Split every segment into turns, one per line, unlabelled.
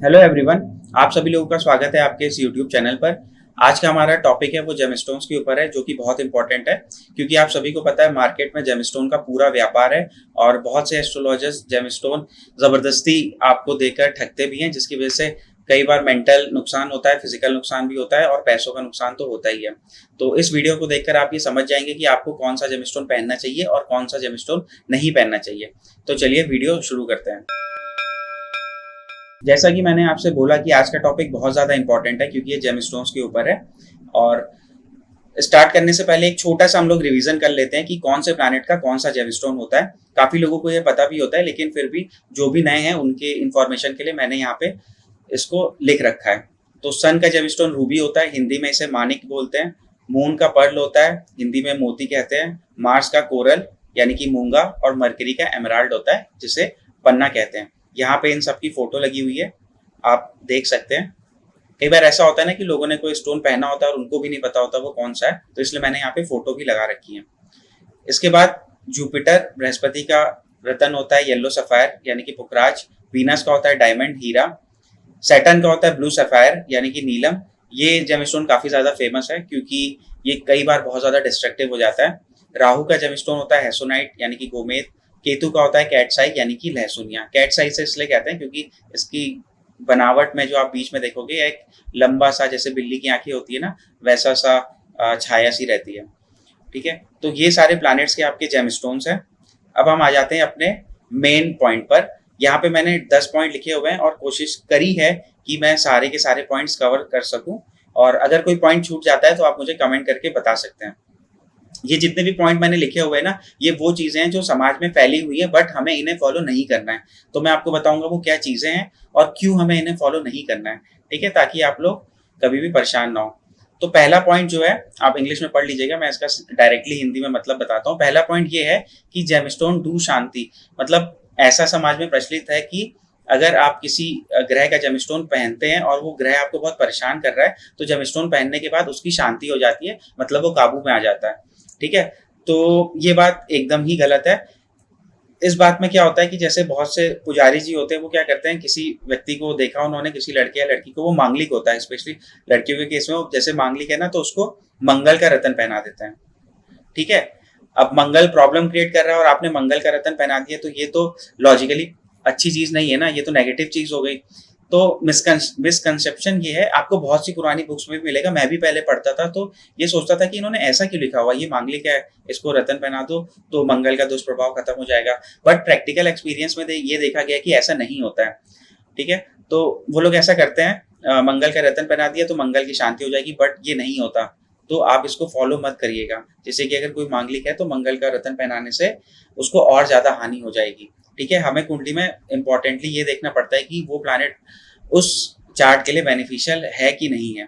Hello everyone. आप सभी लोगों का स्वागत है आपके इस यूट्यूब चैनल पर। आज का हमारा टॉपिक है वो जेमस्टोन्स के ऊपर है, जो कि बहुत इंपॉर्टेंट है क्योंकि आप सभी को पता है मार्केट में जेमस्टोन का पूरा व्यापार है और बहुत से एस्ट्रोलॉजर्स जेमस्टोन जबरदस्ती आपको देकर ठगते भी हैं, जिसकी वजह से कई बार मेंटल नुकसान होता है, फिजिकल नुकसान भी होता है और पैसों का नुकसान तो होता ही है। तो इस वीडियो को देखकर आप ये समझ जाएंगे कि आपको कौन सा जेमस्टोन पहनना चाहिए और कौन सा जेमस्टोन नहीं पहनना चाहिए। तो चलिए वीडियो शुरू करते हैं। जैसा कि मैंने आपसे बोला कि आज का टॉपिक बहुत ज़्यादा इंपॉर्टेंट है क्योंकि ये जेमस्टोन्स के ऊपर है। और स्टार्ट करने से पहले एक छोटा सा हम लोग रिवीजन कर लेते हैं कि कौन से प्लैनेट का कौन सा जेमस्टोन होता है। काफ़ी लोगों को ये पता भी होता है, लेकिन फिर भी जो भी नए हैं उनके इंफॉर्मेशन के लिए मैंने यहाँ पे इसको लिख रखा है। तो सन का जेमस्टोन रूबी होता है, हिंदी में इसे मानिक बोलते हैं। मून का पर्ल होता है, हिंदी में मोती कहते हैं। मार्स का कोरल यानी कि मूंगा, और मरकरी का एमराल्ड होता है जिसे पन्ना कहते हैं। यहाँ पे इन सबकी फोटो लगी हुई है, आप देख सकते हैं। कई बार ऐसा होता है ना कि लोगों ने कोई स्टोन पहना होता है और उनको भी नहीं पता होता वो कौन सा है, तो इसलिए मैंने यहाँ पे फोटो भी लगा रखी है। इसके बाद जुपिटर बृहस्पति का रतन होता है येलो सफायर यानी कि पुखराज। वीनस का होता है डायमंड हीरा। सैटर्न का होता है ब्लू सफायर यानी कि नीलम। ये जेमस्टोन काफी ज्यादा फेमस है क्योंकि ये कई बार बहुत ज्यादा डिस्ट्रक्टिव हो जाता है। राहु का जेमस्टोन होता है हेसोनाइट यानी कि गोमेद। केतु का होता है कैटसाई यानी कि लहसुनिया। कैटसाई से इसलिए कहते हैं क्योंकि इसकी बनावट में जो आप बीच में देखोगे एक लंबा सा, जैसे बिल्ली की आंखें होती है ना, वैसा सा छाया सी रहती है। ठीक है, तो ये सारे प्लैनेट्स के आपके जेमस्टोन्स हैं। अब हम आ जाते हैं अपने मेन पॉइंट पर। यहाँ पे मैंने 10 पॉइंट लिखे हुए हैं और कोशिश करी है कि मैं सारे के सारे पॉइंट्स कवर कर सकूं। और अगर कोई पॉइंट छूट जाता है तो आप मुझे कमेंट करके बता सकते हैं। ये जितने भी पॉइंट मैंने लिखे हुए हैं ना, ये वो चीजें हैं जो समाज में फैली हुई है, बट हमें इन्हें फॉलो नहीं करना है। तो मैं आपको बताऊंगा वो क्या चीजें हैं और क्यों हमें इन्हें फॉलो नहीं करना है। ठीक है, ताकि आप लोग कभी भी परेशान ना हो। तो पहला पॉइंट जो है, आप इंग्लिश में पढ़ लीजिएगा, मैं इसका डायरेक्टली हिंदी में मतलब बताता हूँ। पहला पॉइंट ये है कि जेमस्टोन डू शांति। मतलब ऐसा समाज में प्रचलित है कि अगर आप किसी ग्रह का जेमस्टोन पहनते हैं और वो ग्रह आपको बहुत परेशान कर रहा है, तो जेमस्टोन पहनने के बाद उसकी शांति हो जाती है, मतलब वो काबू में आ जाता है। ठीक है, तो ये बात एकदम ही गलत है। इस बात में क्या होता है कि जैसे बहुत से पुजारी जी होते हैं, वो क्या करते हैं, किसी व्यक्ति को देखा उन्होंने, किसी लड़के या लड़की को, वो मांगलिक होता है, स्पेशली लड़कियों के केस में वो जैसे मांगलिक है ना, तो उसको मंगल का रतन पहना देते हैं। ठीक है, अब मंगल प्रॉब्लम क्रिएट कर रहा है और आपने मंगल का रतन पहना दिया, तो ये तो लॉजिकली अच्छी चीज नहीं है ना, ये तो नेगेटिव चीज हो गई। तो मिसकंसेप्शन ये है, आपको बहुत सी पुरानी बुक्स में भी मिलेगा, मैं भी पहले पढ़ता था तो ये सोचता था कि इन्होंने ऐसा क्यों लिखा हुआ, ये मांगलिक है, इसको रतन पहना दो तो मंगल का दुष्प्रभाव खत्म हो जाएगा। बट प्रैक्टिकल एक्सपीरियंस में ये देखा गया कि ऐसा नहीं होता है। ठीक है, तो वो लोग ऐसा करते हैं, मंगल का रतन पहना दिया तो मंगल की शांति हो जाएगी, बट ये नहीं होता। तो आप इसको फॉलो मत करिएगा। जैसे कि अगर कोई मांगलिक है तो मंगल का रतन पहनाने से उसको और ज्यादा हानि हो जाएगी। ठीक है, हमें कुंडली में इंपॉर्टेंटली ये देखना पड़ता है कि वो प्लैनेट उस चार्ट के लिए बेनिफिशियल है कि नहीं है।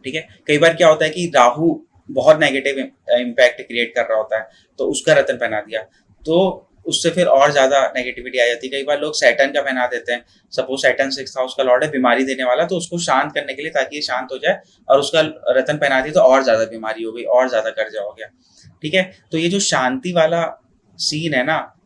ठीक है, कई बार क्या होता है कि राहु बहुत नेगेटिव इम्पैक्ट क्रिएट कर रहा होता है, तो उसका रतन पहना दिया तो उससे फिर और ज्यादा नेगेटिविटी आ जाती है। कई बार लोग सैटर्न का पहना देते हैं। सपोज सैटर्न 6th हाउस का लॉर्ड है, बीमारी देने वाला, तो उसको शांत करने के लिए, ताकि ये शांत हो जाए, और उसका रतन पहना दिया तो और ज्यादा बीमारी हो गई, और ज्यादा कर्जा हो गया। ठीक है, तो ये जो शांति वाला सीन है ना,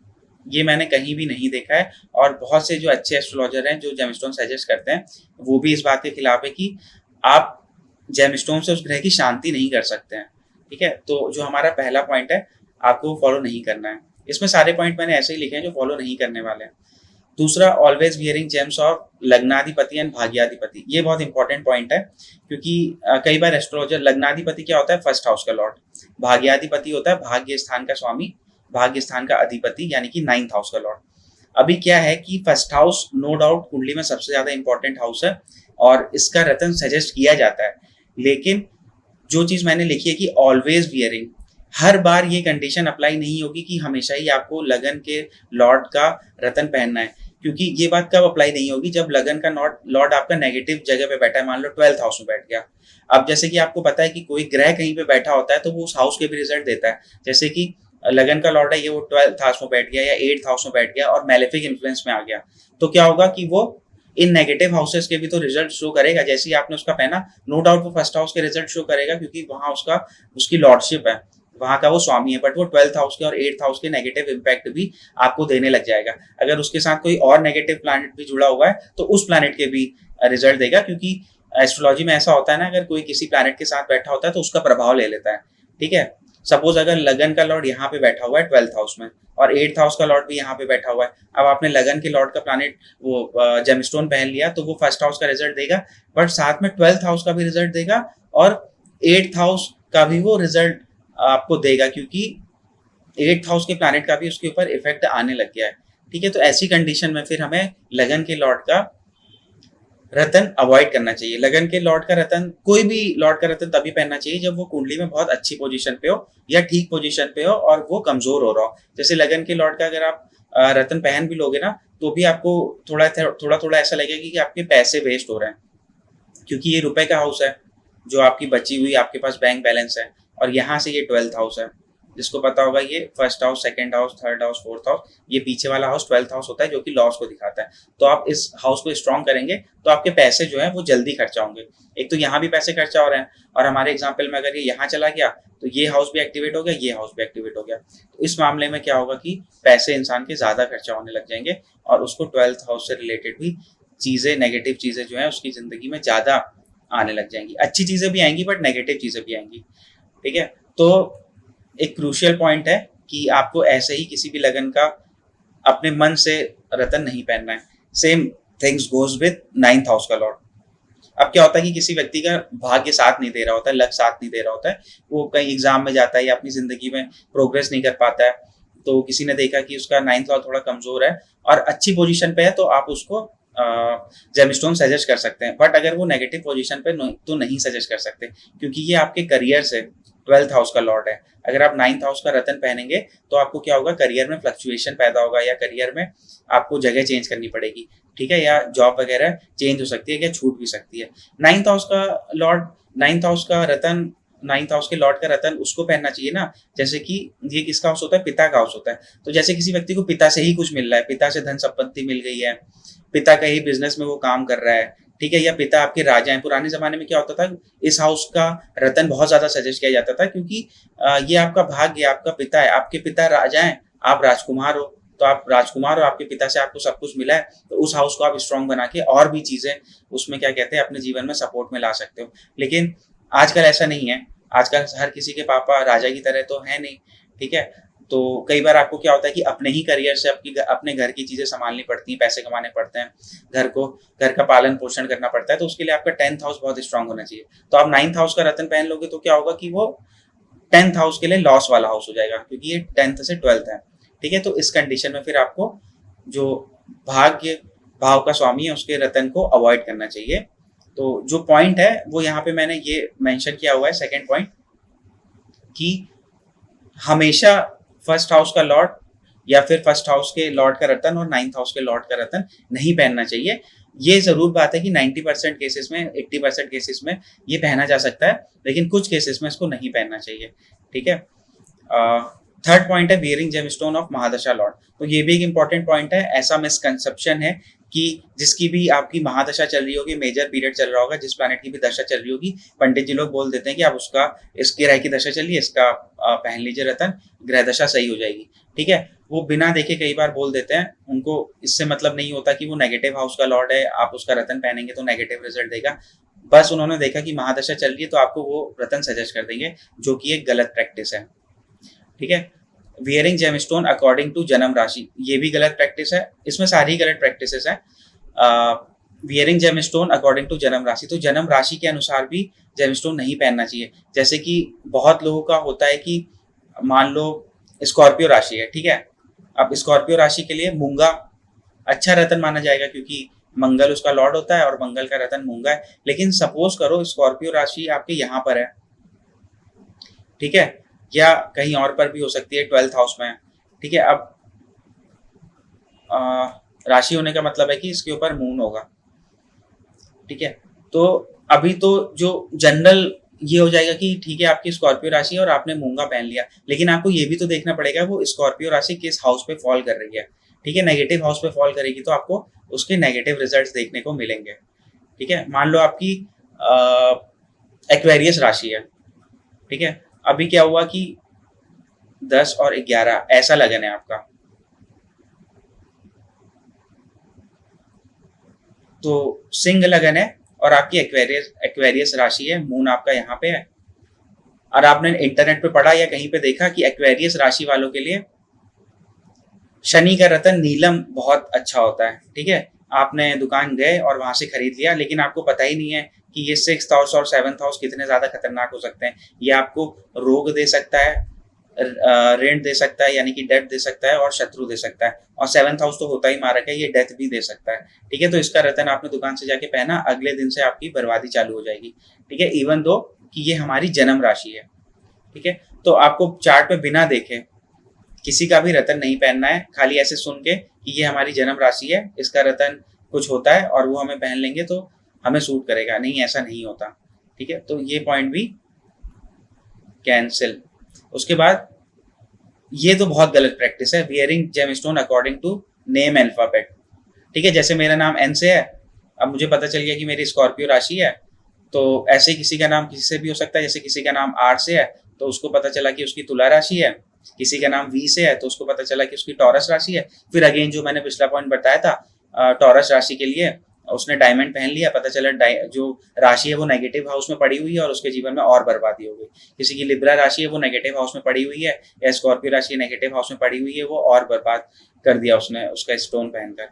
ये मैंने कहीं भी नहीं देखा है। और बहुत से जो अच्छे एस्ट्रोलॉजर हैं जो जेमस्टोन सजेस्ट करते हैं, वो भी इस बात के खिलाफ है कि आप जेमस्टोन से उस ग्रह की शांति नहीं कर सकते हैं। ठीक है, तो जो हमारा पहला पॉइंट है, आपको वो फॉलो नहीं करना है। इसमें सारे पॉइंट मैंने ऐसे ही लिखे हैं जो फॉलो नहीं करने वाले हैं। दूसरा, ऑलवेज वियरिंग जेम्स ऑफ लग्नाधिपति एंड भाग्याधिपति। ये बहुत इंपॉर्टेंट पॉइंट है क्योंकि कई बार एस्ट्रोलॉजर, लग्नाधिपति क्या होता है, फर्स्ट हाउस का लॉर्ड। भाग्याधिपति होता है भाग्य स्थान का स्वामी, भाग्य स्थान का अधिपति यानी कि 9th हाउस का लॉर्ड। अभी क्या है कि फर्स्ट हाउस नो डाउट कुंडली में सबसे ज्यादा इंपॉर्टेंट हाउस है और इसका रतन सजेस्ट किया जाता है। लेकिन जो चीज मैंने लिखी है कि ऑलवेज वियरिंग, हर बार ये कंडीशन अप्लाई नहीं होगी कि हमेशा ही आपको लगन के लॉर्ड का रतन पहनना है। क्योंकि ये बात कब अप्लाई नहीं होगी, जब लगन का लॉर्ड आपका नेगेटिव जगह पे बैठा है, मान लो 12th हाउस में बैठ गया। अब जैसे कि आपको पता है कि कोई ग्रह कहीं पे बैठा होता है तो वो उस हाउस के भी रिजल्ट देता है। जैसे कि लगन का लॉर्ड है, ये वो 12th हाउस में बैठ गया या 8th हाउस में बैठ गया और मैलेफिक इन्फ्लुएंस में आ गया, तो क्या होगा कि वो इन नेगेटिव हाउसेस के भी तो रिजल्ट शो करेगा। जैसे ही आपने उसका पहना, नो डाउट वो फर्स्ट हाउस के रिजल्ट शो करेगा क्योंकि वहां उसकी लॉर्डशिप है। वहां का वो स्वामी है, बट वो 12th हाउस के और 8th हाउस के नेगेटिव इम्पैक्ट भी आपको देने लग जाएगा। अगर उसके साथ कोई और नेगेटिव प्लैनेट भी जुड़ा हुआ है तो उस प्लैनेट के भी रिजल्ट देगा, क्योंकि एस्ट्रोलॉजी में ऐसा होता है ना, अगर कोई किसी प्लैनेट के साथ बैठा होता है तो उसका प्रभाव ले लेता है। ठीक है, सपोज अगर लगन का लॉर्ड यहाँ पे बैठा हुआ है 12th हाउस में और 8th हाउस का लॉर्ड भी यहाँ पे बैठा हुआ है, अब आपने लगन के लॉर्ड का प्लैनेट वो जेमस्टोन पहन लिया तो वो फर्स्ट हाउस का रिजल्ट देगा, बट साथ में 12th हाउस का भी रिजल्ट देगा और 8th हाउस का भी वो रिजल्ट आपको देगा, क्योंकि 8th हाउस के प्लैनेट का भी उसके ऊपर इफेक्ट आने लग गया है। ठीक है, तो ऐसी कंडीशन में फिर हमें लगन के लॉर्ड का रतन अवॉइड करना चाहिए। लगन के लॉर्ड का रतन, कोई भी लॉर्ड का रतन तभी पहनना चाहिए जब वो कुंडली में बहुत अच्छी पोजीशन पे हो या ठीक पोजीशन पे हो और वो कमजोर हो रहा हो। जैसे लगन के लॉर्ड का अगर आप रतन पहन भी लोगे ना तो भी आपको थोड़ा थोड़ा थोड़ा ऐसा लगेगा कि आपके पैसे वेस्ट हो रहे हैं, क्योंकि ये रुपए का हाउस है जो आपकी बची हुई आपके पास बैंक बैलेंस है, और यहाँ से ये 12th हाउस है। जिसको पता होगा ये first house, second house, third house, fourth house, ये पीछे वाला हाउस 12th हाउस होता है जो कि लॉस को दिखाता है। तो आप इस हाउस को स्ट्रॉन्ग करेंगे तो आपके पैसे जो है वो जल्दी खर्चा होंगे। एक तो यहाँ भी पैसे खर्चा हो रहे हैं, और हमारे एग्जाम्पल में अगर ये यहाँ चला गया तो ये हाउस भी एक्टिवेट हो गया, ये हाउस भी एक्टिवेट हो गया। तो इस मामले में क्या होगा कि पैसे इंसान के ज्यादा खर्चा होने लग जाएंगे और उसको 12th हाउस से रिलेटेड भी चीजें, नेगेटिव चीजें जो है उसकी जिंदगी में ज्यादा आने लग जाएंगी। अच्छी चीजें भी आएंगी बट नेगेटिव चीजें भी आएंगी। ठीक है, तो एक क्रूशियल पॉइंट है कि आपको ऐसे ही किसी भी लगन का अपने मन से रतन नहीं पहनना है। Same things goes with 9th house का लॉर्ड। अब क्या होता है कि किसी व्यक्ति का भाग्य साथ नहीं दे रहा होता है, लक साथ नहीं दे रहा होता है, वो कहीं एग्जाम में जाता है या अपनी जिंदगी में प्रोग्रेस नहीं कर पाता है, तो किसी ने देखा कि उसका 9th लॉर्ड थोड़ा कमजोर है और अच्छी पोजीशन पे है तो आप उसको जेमस्टोन सजेस्ट कर सकते हैं। बट अगर वो नेगेटिव पोजीशन पे तो नहीं सजेस्ट कर सकते, क्योंकि ये आपके करियर से 12th हाउस का लॉर्ड है। अगर आप 9th हाउस का रतन पहनेंगे तो आपको क्या होगा, करियर में फ्लक्चुएशन पैदा होगा या करियर में आपको जगह चेंज करनी पड़ेगी। ठीक है, या जॉब वगैरह चेंज हो सकती है या छूट भी सकती है। 9th हाउस का लॉर्ड, 9th हाउस का रतन, 9th हाउस के लॉर्ड का रतन उसको पहनना चाहिए ना, जैसे कि ये किसका हाउस होता है, पिता का हाउस होता है। तो जैसे किसी व्यक्ति को पिता से ही कुछ मिल रहा है, पिता से धन संपत्ति मिल गई है, पिता का ही बिजनेस में वो काम कर रहा है, ठीक है, या पिता आपके राजा हैं। पुराने जमाने में क्या होता था, इस हाउस का रतन बहुत ज्यादा सजेस्ट किया जाता था, क्योंकि ये आपका भाग्य, आपका पिता है, आपके पिता राजा हैं, आप राजकुमार हो, तो आप राजकुमार हो, आपके पिता से आपको सब कुछ मिला है, तो उस हाउस को आप स्ट्रॉन्ग बना के और भी चीजें उसमें क्या कहते हैं अपने जीवन में सपोर्ट में ला सकते हो। लेकिन आजकल ऐसा नहीं है, आजकल हर किसी के पापा राजा की तरह तो है नहीं। ठीक है, तो कई बार आपको क्या होता है कि अपने ही करियर से अपने घर की चीजें संभालनी पड़ती हैं, पैसे कमाने पड़ते हैं, घर का पालन पोषण करना पड़ता है, तो उसके लिए आपका 10th हाउस बहुत स्ट्रांग होना चाहिए। तो आप 9th हाउस का रतन पहन लोगे तो क्या होगा कि वो 10th हाउस के लिए लॉस वाला हाउस हो जाएगा, क्योंकि ये 10th से 12th है। ठीक है, तो इस कंडीशन में फिर आपको जो भाग्य भाव का स्वामी है उसके रतन को अवॉइड करना चाहिए। तो जो पॉइंट है वो यहाँ पे मैंने ये मेंशन किया हुआ है, सेकंड पॉइंट, कि हमेशा फर्स्ट हाउस का लॉर्ड या फिर फर्स्ट हाउस के लॉर्ड का रतन और 9th हाउस के लॉर्ड का रतन नहीं पहनना चाहिए। ये जरूर बात है कि 90% केसेस में, 80% केसेस में ये पहना जा सकता है, लेकिन कुछ केसेस में इसको नहीं पहनना चाहिए। ठीक है, थर्ड पॉइंट है वियरिंग जेमस्टोन ऑफ महादशा लॉर्ड। तो ये भी एक इंपॉर्टेंट पॉइंट है। ऐसा मिसकंसेप्शन है कि जिसकी भी आपकी महादशा चल रही होगी, मेजर पीरियड चल रहा होगा, जिस प्लैनेट की भी दशा चल रही होगी, पंडित जी लोग बोल देते हैं कि आप उसका, इस ग्रह की दशा चलिए, इसका पहन लीजिए रतन, ग्रह दशा सही हो जाएगी। ठीक है, वो बिना देखे कई बार बोल देते हैं, उनको इससे मतलब नहीं होता कि वो नेगेटिव हाउस का लॉर्ड है, आप उसका रतन पहनेंगे तो नेगेटिव रिजल्ट देगा। बस उन्होंने देखा कि महादशा चल रही है तो आपको वो रतन सजेस्ट कर देंगे, जो कि एक गलत प्रैक्टिस है। ठीक है, वियरिंग जेमस्टोन अकॉर्डिंग टू जन्म राशि, ये भी गलत प्रैक्टिस है। इसमें सारी गलत प्रैक्टिसेस हैं। वियरिंग जेमस्टोन अकॉर्डिंग टू जन्म राशि, तो जन्म राशि के अनुसार भी जेमस्टोन नहीं पहनना चाहिए। जैसे कि बहुत लोगों का होता है कि मान लो स्कॉर्पियो राशि है, ठीक है, अब स्कॉर्पियो राशि के लिए मूंगा अच्छा रतन माना जाएगा, क्योंकि मंगल उसका लॉर्ड होता है और मंगल का रतन मूंगा है। लेकिन सपोज करो स्कॉर्पियो राशि आपके यहाँ पर है, ठीक है, या कहीं और पर भी हो सकती है, 12th हाउस में है। ठीक है, अब राशि होने का मतलब है कि इसके ऊपर मून होगा। ठीक है, तो अभी तो जो जनरल ये हो जाएगा कि ठीक है आपकी स्कॉर्पियो राशि और आपने मूंगा पहन लिया, लेकिन आपको ये भी तो देखना पड़ेगा वो स्कॉर्पियो राशि किस हाउस पे फॉल कर रही है। ठीक है, नेगेटिव हाउस पे फॉल करेगी तो आपको उसके नेगेटिव रिजल्ट्स देखने को मिलेंगे। ठीक है, मान लो आपकी एक्वेरियस राशि है, ठीक है, अभी क्या हुआ कि 10 और 11 ऐसा लगन है आपका, तो सिंह लगन है और आपकी एक्वेरियस एक्वेरियस राशि है, मून आपका यहाँ पे है। और आपने इंटरनेट पे पढ़ा या कहीं पे देखा कि एक्वेरियस राशि वालों के लिए शनि का रतन नीलम बहुत अच्छा होता है। ठीक है, आपने दुकान गए और वहां से खरीद लिया, लेकिन आपको पता ही नहीं है कि ये 6th हाउस और 7th हाउस कितने ज्यादा खतरनाक हो सकते हैं। ये आपको रोग दे सकता है, ऋण दे सकता है यानी कि डेट दे सकता है, और शत्रु दे सकता है। और 7th हाउस तो होता ही मारक है, ये डेथ भी दे सकता है। ठीक है, तो इसका रतन आपने दुकान से जाके पहना, अगले दिन से आपकी बर्बादी चालू हो जाएगी। ठीक है, इवन दो कि ये हमारी जन्म राशि है। ठीक है, तो आपको चार्ट पे बिना देखे किसी का भी रतन नहीं पहनना है, खाली ऐसे सुन के कि ये हमारी जन्म राशि है, इसका रतन कुछ होता है और वो हमें पहन लेंगे तो हमें सूट करेगा, नहीं, ऐसा नहीं होता। ठीक है, तो ये पॉइंट भी कैंसिल। उसके बाद ये तो बहुत गलत प्रैक्टिस है, wearing gemstone according to name alphabet. ठीक है, जैसे मेरा नाम एन से है, अब मुझे पता चल गया कि मेरी स्कॉर्पियो राशि है, तो ऐसे ही किसी का नाम किसी से भी हो सकता है। जैसे किसी का नाम आर से है तो उसको पता चला कि उसकी तुला राशि है, किसी का नाम वी से है तो उसको पता चला कि उसकी टॉरस राशि है। फिर अगेन जो मैंने पिछला पॉइंट बताया था, टॉरस राशि के लिए उसने डायमंड पहन लिया, पता चला जो राशि है वो नेगेटिव हाउस में पड़ी हुई है और उसके जीवन में और बर्बादी हो गई। किसी की लिब्रा राशि है वो नेगेटिव हाउस में पड़ी हुई है, या स्कॉर्पियो राशि नेगेटिव हाउस में पड़ी हुई है, वो और बर्बाद कर दिया उसने उसका स्टोन पहनकर।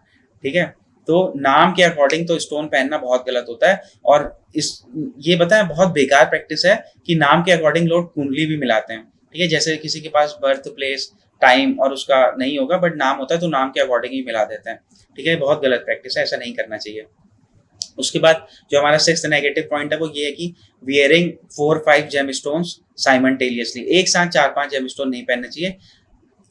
ठीक है, तो नाम के अकॉर्डिंग तो स्टोन पहनना बहुत गलत होता है। और इस ये बताएं, बहुत बेकार प्रैक्टिस है कि नाम के अकॉर्डिंग लोग कुंडली भी मिलाते हैं। ठीक है, जैसे किसी के पास बर्थ प्लेस टाइम और उसका नहीं होगा बट नाम होता है तो नाम के अकॉर्डिंग ही मिला देते हैं। ठीक है, बहुत गलत प्रैक्टिस है, ऐसा नहीं करना चाहिए। उसके बाद जो हमारा 6th नेगेटिव पॉइंट है वो ये है कि वियरिंग 4-5 जेमस्टोन्स साइमल्टेनियसली, एक साथ 4-5 जेमस्टोन नहीं पहनने चाहिए।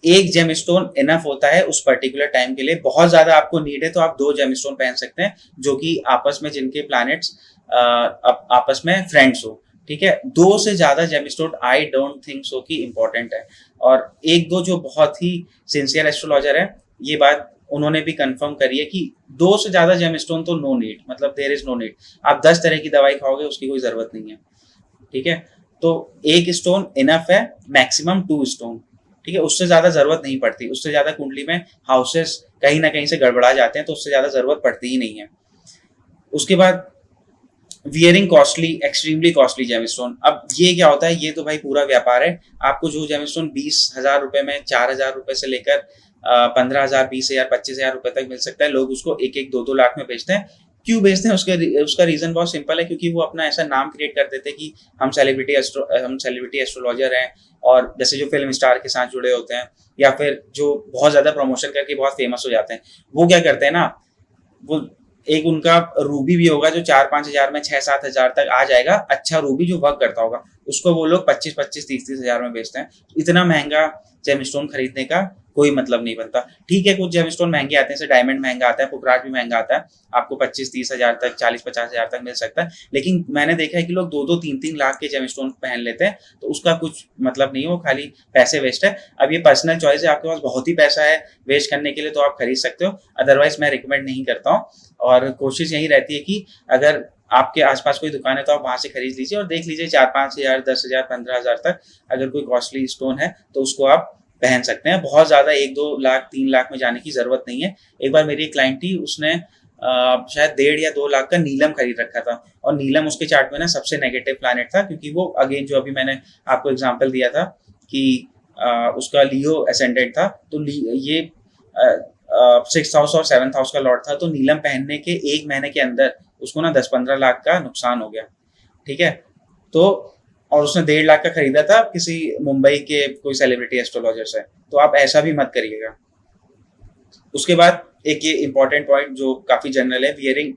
एक जेमस्टोन इनफ होता है उस पर्टिकुलर टाइम के लिए। बहुत ज्यादा आपको नीड है तो आप 2 जेमस्टोन पहन सकते हैं, जो कि आपस में जिनके प्लैनेट्स आपस में फ्रेंड्स हो। ठीक है, 2 से ज्यादा gemstone I don't think so कि इंपॉर्टेंट है। और एक दो जो बहुत ही सिंसियर एस्ट्रोलॉजर है, ये बात उन्होंने भी कंफर्म करी है कि 2 से ज्यादा जेमस्टोन तो नो नीड, मतलब देयर इज नो नीड। आप 10 तरह की दवाई खाओगे उसकी कोई जरूरत नहीं है। ठीक है, तो एक स्टोन इनफ है, मैक्सिमम 2 स्टोन। ठीक है, उससे ज्यादा जरूरत नहीं पड़ती, उससे ज्यादा कुंडली में हाउसेस कहीं ना कहीं से गड़बड़ा जाते हैं, तो उससे ज्यादा जरूरत पड़ती ही नहीं है। उसके बाद wearing costly, extremely costly gemstone. अब ये क्या होता है, ये तो भाई पूरा व्यापार है। आपको जो जेमस्टोन 20,000 रुपए में 4,000 रुपए से लेकर 15,000, 20,000, 25,000 रुपए तक मिल सकता है, लोग उसको 1-1, 2-2 लाख में बेचते हैं। क्यों बेचते हैं, उसका रीजन बहुत सिंपल है, क्योंकि वो अपना ऐसा नाम क्रिएट कर देते हैं कि हम सेलिब्रिटी एस्ट्रोलॉजर हैं। और जैसे जो फिल्म स्टार के साथ जुड़े होते हैं या फिर जो बहुत ज्यादा प्रमोशन करके बहुत फेमस हो जाते हैं, वो क्या करते हैं ना, वो एक उनका रूबी भी होगा जो 4-5 हजार में 6-7 हजार तक आ जाएगा, अच्छा रूबी जो वर्क करता होगा, उसको वो लोग 25-25, 30-30 हजार में बेचते हैं। इतना महंगा जेमस्टोन खरीदने का कोई मतलब नहीं बनता। ठीक है, कुछ जेमस्टोन महंगे आते हैं, जैसे डायमंड महंगा आता है, पुकराज भी महंगा आता है, आपको 25-30 हजार तक, 40-50 हजार तक मिल सकता है। लेकिन मैंने देखा है कि लोग 2-2, 3-3 लाख के जेमस्टोन पहन लेते हैं, तो उसका कुछ मतलब नहीं हो, खाली पैसे वेस्ट है। अब ये पर्सनल चॉइस है, आपके पास बहुत ही पैसा है वेस्ट करने के लिए तो आप खरीद सकते हो, अदरवाइज मैं रिकमेंड नहीं करता हूँ। और कोशिश यही रहती है कि अगर आपके आसपास कोई दुकान है तो आप वहां से खरीद लीजिए और देख लीजिए 4-5 हजार, 10,000, 15,000 तक अगर कोई कॉस्टली स्टोन है तो उसको आप पहन सकते हैं। बहुत ज्यादा 1-2 लाख, 3 लाख में जाने की जरूरत नहीं है। एक बार मेरी एक क्लाइंट थी, उसने शायद 1.5 या 2 लाख का नीलम खरीद रखा था, और नीलम उसके चार्ट में ना सबसे नेगेटिव प्लैनेट था, क्योंकि वो अगेन जो अभी मैंने आपको एग्जाम्पल दिया था कि उसका लियो एसेंडेंट था, तो ये 6th हाउस और 7th हाउस का लॉर्ड था, तो नीलम पहनने के 1 महीने के अंदर उसको ना 10-15 लाख का नुकसान हो गया। ठीक है, तो और उसने 1.5 लाख का खरीदा था किसी मुंबई के कोई सेलिब्रिटी एस्ट्रोलॉजर से, तो आप ऐसा भी मत करिएगा। उसके बाद एक ये इंपॉर्टेंट पॉइंट जो काफी जनरल है, वियरिंग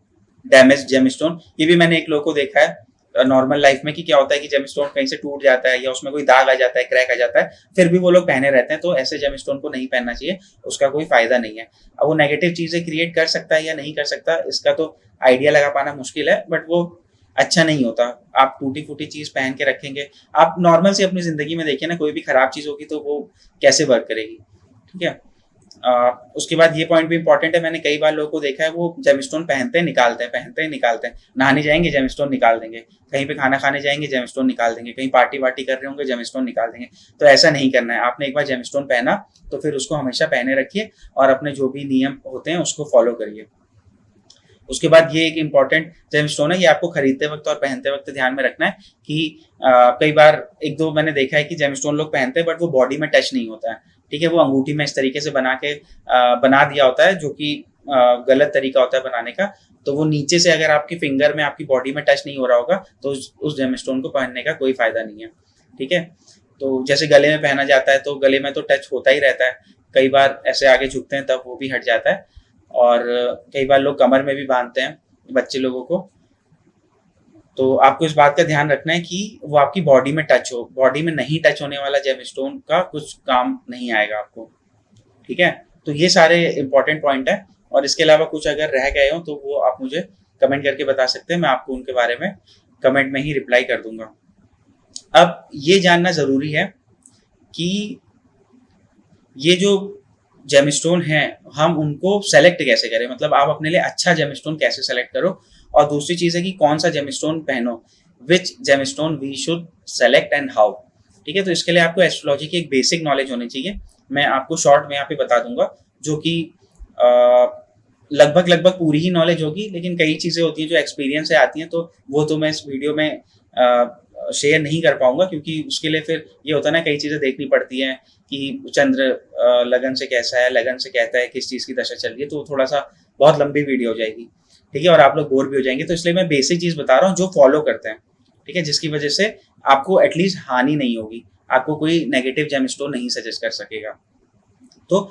डैमेज जेमस्टोन। ये भी मैंने एक लोग को देखा है नॉर्मल लाइफ में कि क्या होता है कि जेमस्टोन कहीं से टूट जाता है या उसमें कोई दाग आ जाता है, क्रैक आ जाता है, फिर भी वो लोग पहने रहते हैं, तो ऐसे जेमस्टोन को नहीं पहनना चाहिए, उसका कोई फायदा नहीं है। अब वो नेगेटिव चीजें क्रिएट कर सकता है या नहीं कर सकता, इसका तो आइडिया लगा पाना मुश्किल है, बट वो अच्छा नहीं होता। आप टूटी फूटी चीज पहन के रखेंगे, आप नॉर्मल से अपनी जिंदगी में देखिए ना, कोई भी खराब चीज होगी तो वो कैसे वर्क करेगी। ठीक है, उसके बाद ये पॉइंट भी इंपॉर्टेंट है, मैंने कई बार लोगों को देखा है वो जेमस्टोन पहनते हैं निकालते हैं, पहनते हैं निकालते हैं, नहाने जाएंगे जेमस्टोन निकाल देंगे, कहीं पे खाना खाने जाएंगे जेमस्टोन निकाल देंगे, कहीं पार्टी वार्टी कर रहे होंगे जेमस्टोन निकाल देंगे। तो ऐसा नहीं करना है, आपने एक बार जेमस्टोन पहना तो फिर उसको हमेशा पहने रखिए और अपने जो भी नियम होते हैं उसको फॉलो करिए। उसके बाद ये एक इम्पॉर्टेंट जेमस्टोन है, ये आपको खरीदते वक्त और पहनते वक्त ध्यान में रखना है कि कई बार एक दो मैंने देखा है कि जेमस्टोन लोग पहनते हैं बट वो बॉडी में टच नहीं होता है, ठीक है, वो अंगूठी में इस तरीके से बना दिया होता है जो कि गलत तरीका होता है बनाने का। तो वो नीचे से अगर आपकी फिंगर में आपकी बॉडी में टच नहीं हो रहा होगा तो उस जेमस्टोन को पहनने का कोई फायदा नहीं है, ठीक है। तो जैसे गले में पहना जाता है तो गले में तो टच होता ही रहता है, कई बार ऐसे आगे झुकते हैं तब वो भी हट जाता है, और कई बार लोग कमर में भी बांधते हैं बच्चे लोगों को। तो आपको इस बात का ध्यान रखना है कि वो आपकी बॉडी में टच हो, बॉडी में नहीं टच होने वाला जेमस्टोन का कुछ काम नहीं आएगा आपको, ठीक है। तो ये सारे इंपॉर्टेंट पॉइंट है, और इसके अलावा कुछ अगर रह गए हो तो वो आप मुझे कमेंट करके बता सकते हैं, मैं आपको उनके बारे में कमेंट में ही रिप्लाई कर दूंगा। अब ये जानना जरूरी है कि ये जो जेमस्टोन है हम उनको सेलेक्ट कैसे करें, मतलब आप अपने लिए अच्छा जेमस्टोन कैसे सेलेक्ट करो, और दूसरी चीज है कि कौन सा जेमस्टोन पहनो, which gemstone we should select and how, ठीक है। तो इसके लिए आपको एस्ट्रोलॉजी की एक बेसिक नॉलेज होनी चाहिए, मैं आपको शॉर्ट में यहाँ पे बता दूंगा, जो कि लगभग पूरी ही नॉलेज होगी, लेकिन कई चीजें होती हैं जो एक्सपीरियंस से आती हैं, तो वो तो मैं इस वीडियो में शेयर नहीं कर पाऊंगा, क्योंकि उसके लिए फिर ये होता है ना, कई चीजें देखनी पड़ती हैं कि चंद्र लगन से कैसा है, लगन से कहता है किस चीज की दशा चल रही है, तो थोड़ा सा बहुत लंबी वीडियो हो जाएगी, ठीक है, और आप लोग बोर भी हो जाएंगे। तो इसलिए मैं बेसिक चीज बता रहा हूँ जो फॉलो करते हैं, ठीक है, जिसकी वजह से आपको एटलीस्ट हानि नहीं होगी, आपको कोई नेगेटिव जेमस्टोन नहीं सजेस्ट कर सकेगा। तो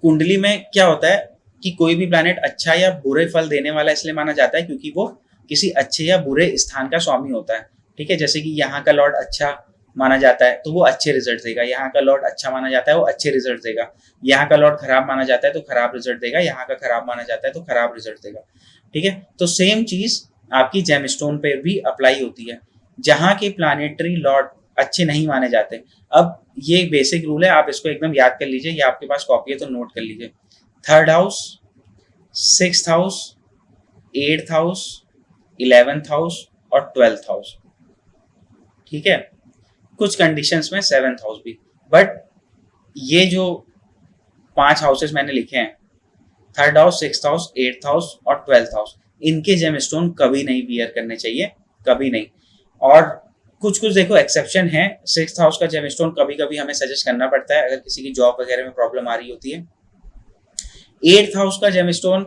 कुंडली में क्या होता है कि कोई भी प्लैनेट अच्छा या बुरे फल देने वाला इसलिए माना जाता है क्योंकि वो किसी अच्छे या बुरे स्थान का स्वामी होता है, ठीक है। जैसे कि यहाँ का लॉर्ड अच्छा माना जाता है तो वो अच्छे रिजल्ट देगा, यहाँ का लॉर्ड अच्छा माना जाता है वो अच्छे रिजल्ट देगा, यहाँ का लॉर्ड खराब माना जाता है तो खराब रिजल्ट देगा, यहाँ का खराब माना जाता है तो खराब रिजल्ट देगा, ठीक है। तो सेम चीज आपकी जेमस्टोन पे भी अप्लाई होती है, जहाँ के प्लानिटरी लॉर्ड अच्छे नहीं माने जाते। अब ये बेसिक रूल है, आप इसको एकदम याद कर लीजिए, ये आपके पास कॉपी है तो नोट कर लीजिए। 3rd house, 6th house, 8th house, 11th house और 12th हाउस, ठीक है, कुछ कंडीशंस में 7th हाउस भी, बट ये जो 5 हाउसेस मैंने लिखे हैं, 3rd house, 6th house, 8th house और 12th हाउस, इनके जेमस्टोन कभी नहीं वियर करने चाहिए, कभी नहीं। और कुछ देखो एक्सेप्शन है, 6th हाउस का जेमस्टोन कभी कभी हमें सजेस्ट करना पड़ता है अगर किसी की जॉब वगैरह में प्रॉब्लम आ रही होती है। 8th हाउस का जेमस्टोन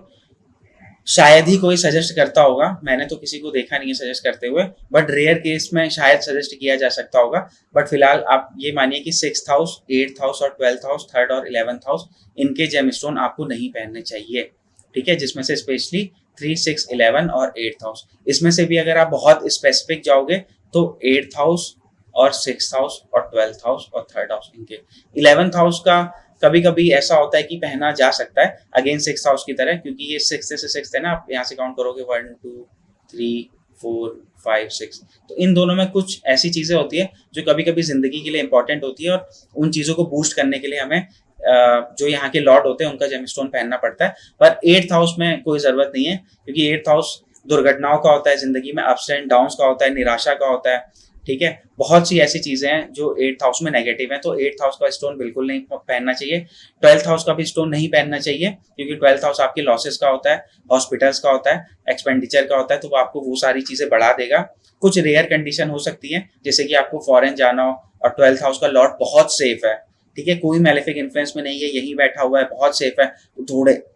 शायद ही कोई सजेस्ट करता होगा, मैंने तो किसी को देखा नहीं है सजेस्ट करते हुए, बट रेयर केस में शायद सजेस्ट किया जा सकता होगा। बट फिलहाल आप ये मानिए कि 6th हाउस, 8th हाउस और 12th हाउस, 3rd और 11th हाउस, इनके जेमस्टोन आपको नहीं पहनने चाहिए, ठीक है, जिसमें से स्पेशली 3, 6, 11 और 8th हाउस। इसमें से भी अगर आप बहुत स्पेसिफिक जाओगे तो 8th हाउस और 6th हाउस और 12th हाउस और 3rd हाउस, इनके 11th हाउस का कभी कभी ऐसा होता है कि पहना जा सकता है अगेन 6th हाउस की तरह, क्योंकि ये 6th से 6th है ना, आप यहाँ से काउंट करोगे 1, 2, 3, 4, 5, 6, तो इन दोनों में कुछ ऐसी चीजें होती है जो कभी कभी जिंदगी के लिए इंपॉर्टेंट होती है, और उन चीजों को बूस्ट करने के लिए हमें जो यहाँ के लॉर्ड होते हैं उनका जेमस्टोन पहनना पड़ता है। पर 8th हाउस में कोई जरूरत नहीं है, क्योंकि 8th हाउस दुर्घटनाओं का होता है, जिंदगी में अप्स एंड डाउन्स का होता है, निराशा का होता है, ठीक है, बहुत सी ऐसी चीजें हैं जो 8th हाउस में नेगेटिव है, तो 8th हाउस का स्टोन बिल्कुल नहीं पहनना चाहिए। 12th हाउस का भी स्टोन नहीं पहनना चाहिए, क्योंकि 12th हाउस आपके लॉसेस का होता है, हॉस्पिटल्स का होता है, एक्सपेंडिचर का होता है, तो वो आपको वो सारी चीजें बढ़ा देगा। कुछ रेयर कंडीशन हो सकती है, जैसे कि आपको फॉरेन जाना हो और 12th हाउस का लॉर्ड बहुत सेफ है, ठीक है, कोई मैलेफिक इन्फ्लुएंस में नहीं है, यही बैठा हुआ है, बहुत सेफ है, तो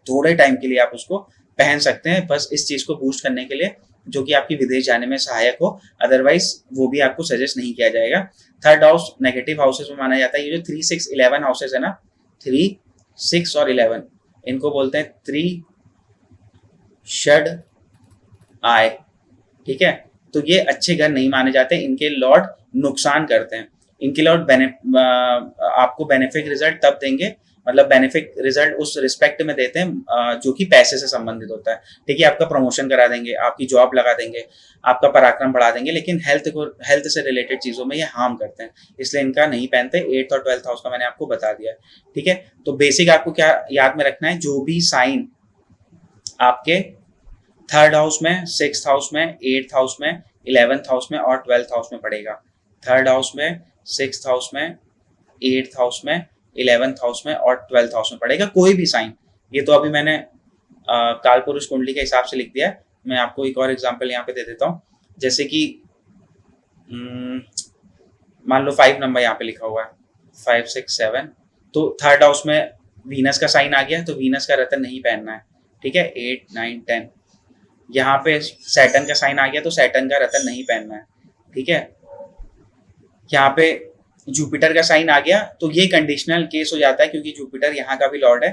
थोड़े टाइम के लिए आप उसको पहन सकते हैं, बस इस चीज को बूस्ट करने के लिए, जो कि आपकी विदेश जाने में सहायक हो, अदरवाइज वो भी आपको सजेस्ट नहीं किया जाएगा। 3rd हाउस नेगेटिव हाउसेस में माना जाता है, ये जो 3, 6, 11 हाउसेस है ना, 3, 6 और 11, इनको बोलते हैं त्रिषड आय, ठीक है, तो ये अच्छे घर नहीं माने जाते, इनके लॉर्ड नुकसान करते हैं, इनके लॉर्ड आपको बेनिफिक रिजल्ट तब देंगे मतलब बेनिफिट रिजल्ट उस रिस्पेक्ट में देते हैं जो कि पैसे से संबंधित होता है। ठीक है, आपका प्रमोशन करा देंगे, आपकी जॉब लगा देंगे, आपका पराक्रम बढ़ा देंगे, लेकिन हेल्थ से रिलेटेड चीजों में ये हार्म करते हैं, इसलिए इनका नहीं पहनते। 8th और 12th हाउस का मैंने आपको बता दिया है। ठीक है, तो बेसिक आपको क्या याद में रखना है, जो भी साइन आपके 3rd हाउस में, 6th हाउस में, 8th हाउस में, 11th हाउस में और 12th हाउस में पड़ेगा। 3rd हाउस में, 6th हाउस में, 8th हाउस में, 11th हाउस में और 12th हाउस में पड़ेगा कोई भी साइन। ये तो अभी मैंने कालपुरुष कुंडली के हिसाब से लिख दिया है। मैं आपको एक और एग्जांपल यहाँ पे दे देता हूँ, जैसे कि मान लो 5 नंबर यहाँ पे लिखा हुआ है, 5, 6, 7, तो 3rd हाउस में वीनस का साइन आ गया, तो वीनस का रतन नहीं पहनना है। ठीक है, 8, 9, 10 यहाँ पे सैटर्न का साइन आ गया, तो सैटर्न का रतन नहीं पहनना है। ठीक है, यहाँ पे जुपिटर का साइन आ गया, तो ये कंडीशनल केस हो जाता है क्योंकि जुपिटर यहाँ का भी लॉर्ड है,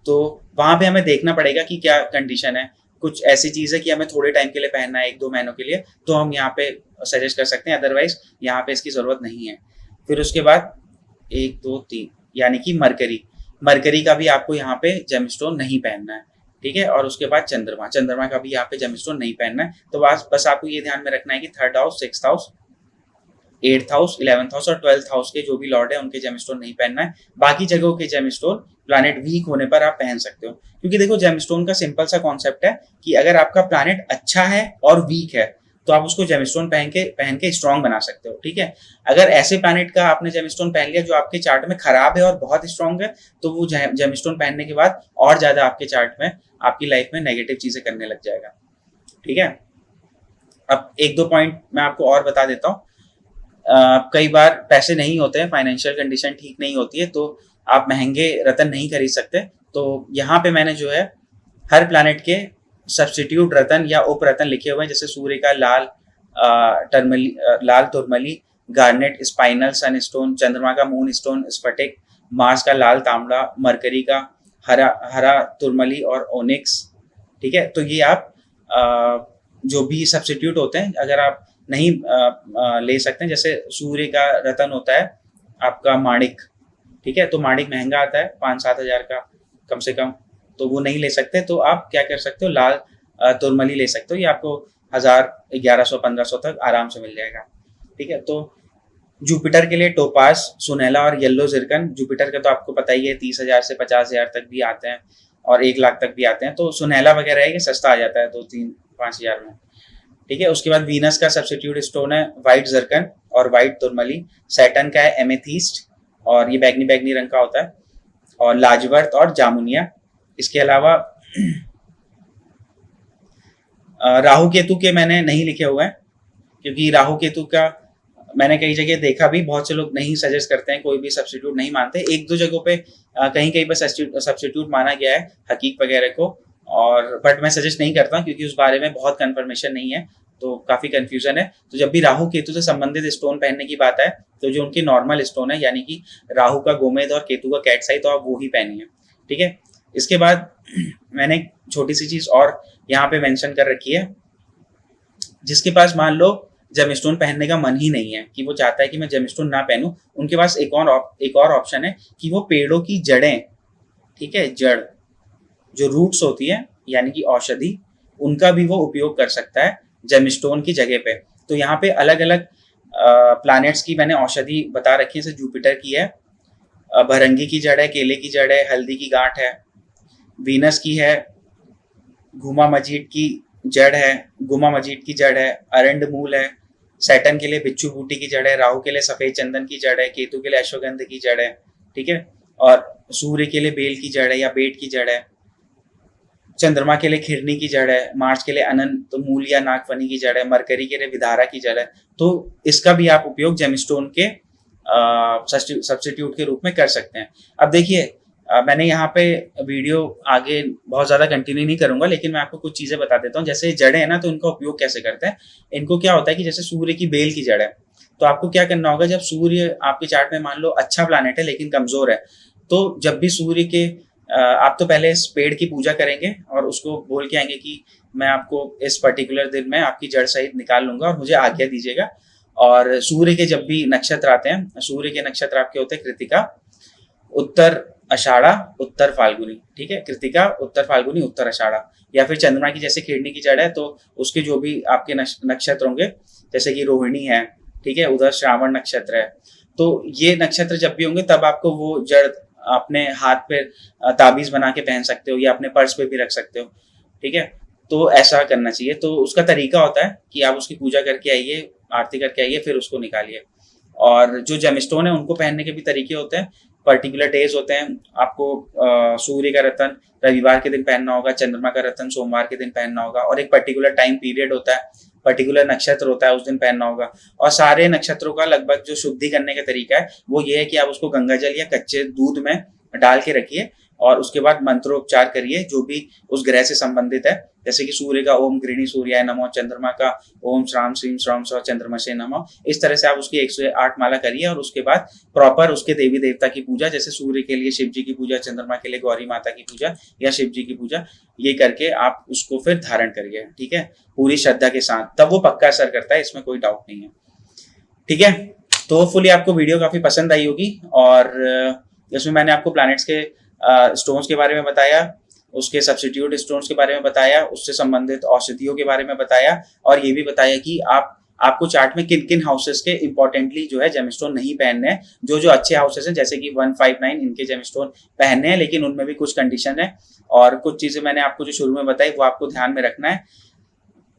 तो वहां पे हमें देखना पड़ेगा कि क्या कंडीशन है। कुछ ऐसी चीज है कि हमें थोड़े टाइम के लिए पहनना है, 1-2 महीनों के लिए, तो हम यहाँ पे सजेस्ट कर सकते हैं, अदरवाइज यहाँ पे इसकी जरूरत नहीं है। फिर उसके बाद 1, 2, 3 यानी कि मरकरी का भी आपको यहाँ पे जेमस्टोन नहीं पहनना है। ठीक है, और उसके बाद चंद्रमा का भी यहाँ पे जेमस्टोन नहीं पहनना है। तो बस आपको ये ध्यान में रखना है कि 3rd house, 6th house, 8th house, 11th house और 12th हाउस के जो भी लॉर्ड है उनके जेमस्टोन नहीं पहनना है। बाकी जगहों के जेमस्टोन प्लैनेट वीक होने पर आप पहन सकते हो, क्योंकि देखो जेमस्टोन का सिंपल सा कॉन्सेप्ट है कि अगर आपका प्लैनेट अच्छा है और वीक है तो आप उसको जेमस्टोन पहन के स्ट्रॉन्ग बना सकते हो। ठीक है, अगर ऐसे प्लैनेट का आपने जेमस्टोन पहन लिया जो आपके चार्ट में खराब है और बहुत स्ट्रॉन्ग है, तो वो जेमस्टोन पहनने के बाद और ज्यादा आपके चार्ट में, आपकी लाइफ में नेगेटिव चीजें करने लग जाएगा। ठीक है, अब 1-2 पॉइंट मैं आपको और बता देता हूँ। कई बार पैसे नहीं होते हैं, फाइनेंशियल कंडीशन ठीक नहीं होती है, तो आप महंगे रतन नहीं खरीद सकते। तो यहाँ पे मैंने जो है हर प्लैनेट के सब्स्टिट्यूट रतन या उप रतन लिखे हुए हैं, जैसे सूर्य का लाल तुरमली, गार्नेट, स्पाइनल सनस्टोन, चंद्रमा का मून स्टोन स्फटिक, मार्स का लाल तांबड़ा, मरकरी का हरा तुरमली और ओनिक्स। ठीक है, तो ये आप जो भी सब्स्टिट्यूट होते हैं, अगर आप नहीं ले सकते हैं, जैसे सूर्य का रतन होता है आपका माणिक। ठीक है, तो माणिक महंगा आता है 5-7 हज़ार का कम से कम, तो वो नहीं ले सकते, तो आप क्या कर सकते हो, लाल तुरमली ले सकते हो, ये आपको 1000, 1100, 1500 तक आराम से मिल जाएगा। ठीक है, तो जुपिटर के लिए टोपाज, सुनहला और येलो जिरकन। जुपिटर का तो आपको पता ही है 30,000 से 50,000 तक भी आते हैं और 1 लाख तक भी आते हैं, तो सुनहला वगैरह है, ये सस्ता आ जाता है 2, 3, 5 हज़ार में। ठीक है, उसके बाद वीनस का सब्स्टिट्यूट स्टोन है व्हाइट जर्कन और व्हाइट तुरमली। सैटर्न का है एमेथीस्ट और ये बैगनी रंग का होता है, और लाजवर्थ और जामुनिया। इसके अलावा राहु केतु के मैंने नहीं लिखे हुए हैं, क्योंकि राहु केतु का मैंने कई जगह देखा भी, बहुत से लोग नहीं सजेस्ट करते हैं, कोई भी सब्स्टिट्यूट नहीं मानते। 1-2 जगहों पे कहीं पर सब्स्टिट्यूट माना गया है, हकीक वगैरह को, और बट मैं सजेस्ट नहीं करता क्योंकि उस बारे में बहुत कंफर्मेशन नहीं है, तो काफी कंफ्यूजन है। तो जब भी राहु केतु से संबंधित स्टोन पहनने की बात है, तो जो उनकी नॉर्मल स्टोन है, यानी कि राहु का गोमेद और केतु का कैट्स आई, तो आप वो ही पहनिए। ठीक है, इसके बाद मैंने छोटी सी चीज और यहाँ पे मेंशन कर रखी है, जिसके पास मान लो जेमस्टोन पहनने का मन ही नहीं है, कि वो चाहता है कि मैं जेमस्टोन ना पहनूं, उनके पास एक और ऑप्शन है कि वो पेड़ों की जड़ें, ठीक है, जड़ जो रूट्स होती है यानी कि औषधि, उनका भी वो उपयोग कर सकता है जेमस्टोन की जगह पे। तो यहाँ पे अलग अलग प्लैनेट्स की मैंने औषधि बता रखी है। जैसे जुपिटर की है भरंगी की जड़ है, केले की जड़ है, हल्दी की गांठ है। वीनस की है घुमा मजीट की जड़ है, गुमा मजीट की जड़ है, अरंड मूल है। सैटर्न के लिए बिच्छू बूटी की जड़ है, राहु के लिए सफेद चंदन की जड़ है, केतु के लिए अश्वगंध की जड़ है। ठीक है, और सूर्य के लिए बेल की जड़ है या बेट की जड़ है। चंद्रमा के लिए खिरनी की जड़ है, मार्च के लिए अनंत मूल या नागफनी की जड़ है, मरकरी के लिए विधारा की जड़ है। तो इसका भी आप उपयोग जेमस्टोन के सब्स्टिट्यूट के रूप में कर सकते हैं। अब देखिए मैंने यहाँ पे वीडियो आगे बहुत ज़्यादा कंटिन्यू नहीं करूंगा, लेकिन मैं आपको कुछ चीज़ें बता देता हूँ। जैसे जड़ें है ना, तो इनका उपयोग कैसे करते हैं। इनको क्या होता है कि जैसे सूर्य की बेल की जड़ है, तो आपको क्या करना होगा, जब सूर्य आपके चार्ट में मान लो अच्छा प्लैनेट है लेकिन कमजोर है, तो जब भी सूर्य के आप तो पहले इस पेड़ की पूजा करेंगे और उसको बोल के आएंगे कि मैं आपको इस पर्टिकुलर दिन में आपकी जड़ सहित निकाल लूंगा और मुझे आज्ञा दीजिएगा। और सूर्य के जब भी नक्षत्र आते हैं, सूर्य के नक्षत्र आपके होते हैं कृतिका, उत्तर आषाढ़ा उत्तर फाल्गुनी, ठीक है, कृतिका उत्तर फाल्गुनी उत्तर आषाढ़ा। या फिर चंद्रमा की जैसे खीरनी की जड़ है तो उसके जो भी आपके नक्षत्र होंगे, जैसे कि रोहिणी है, ठीक है, उधर श्रावण नक्षत्र है, तो ये नक्षत्र जब भी होंगे तब आपको वो जड़ अपने हाथ पे ताबीज बना के पहन सकते हो या अपने पर्स पे भी रख सकते हो, ठीक है। तो ऐसा करना चाहिए। तो उसका तरीका होता है कि आप उसकी पूजा करके आइए, आरती करके आइए, फिर उसको निकालिए। और जो जेमस्टोन है उनको पहनने के भी तरीके होते हैं, पर्टिकुलर डेज होते हैं। आपको सूर्य का रतन रविवार के दिन पहनना होगा, चंद्रमा का रतन सोमवार के दिन पहनना होगा, और एक पर्टिकुलर टाइम पीरियड होता है, पर्टिकुलर नक्षत्र होता है, उस दिन पहनना होगा। और सारे नक्षत्रों का लगभग जो शुद्धि करने का तरीका है वो ये है कि आप उसको गंगा जल या कच्चे दूध में डाल के रखिए और उसके बाद मंत्रोपचार करिए जो भी उस ग्रह से संबंधित है। जैसे कि सूर्य का ओम गृहिणी सूर्याय नमः, चंद्रमा का ओम श्राम श्रीम श्राम स्व चंद्रमसे नमः। इस तरह से आप उसकी 108 माला करिए और उसके बाद प्रॉपर उसके देवी देवता की पूजा, जैसे सूर्य के लिए शिव जी की पूजा, चंद्रमा के लिए गौरी माता की पूजा या शिव जी की पूजा, ये करके आप उसको फिर धारण करिए, ठीक है, पूरी श्रद्धा के साथ। तब वो पक्का असर करता है, इसमें कोई डाउट नहीं है, ठीक है। तो होपफुली आपको वीडियो काफी पसंद आई होगी और इसमें मैंने आपको प्लैनेट्स के स्टोन्स के बारे में बताया, उसके सब्स्टिट्यूट स्टोन्स के बारे में बताया, उससे संबंधित औषधियों के बारे में बताया, और ये भी बताया कि आपको चार्ट में किन किन हाउसेस के इंपॉर्टेंटली जो है जेमस्टोन नहीं पहनने हैं। जो जो अच्छे हाउसेस हैं जैसे कि 159 इनके जेमस्टोन पहनने हैं, लेकिन उनमें भी कुछ कंडीशन है और कुछ चीजें मैंने आपको जो शुरू में बताई वो आपको ध्यान में रखना है।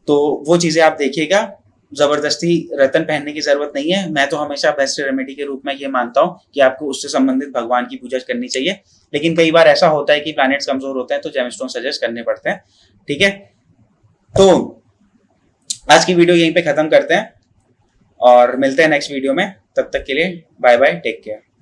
तो वो चीजें आप देखिएगा। जबरदस्ती रतन पहनने की जरूरत नहीं है। मैं तो हमेशा बेस्ट रेमेडी के रूप में ये मानता हूँ कि आपको उससे संबंधित भगवान की पूजा करनी चाहिए, लेकिन कई बार ऐसा होता है कि प्लैनेट्स कमजोर होते हैं तो जेमस्टोन सजेस्ट करने पड़ते हैं, ठीक है। तो आज की वीडियो यहीं पे खत्म करते हैं और मिलते हैं नेक्स्ट वीडियो में। तब तक के लिए बाय बाय, टेक केयर।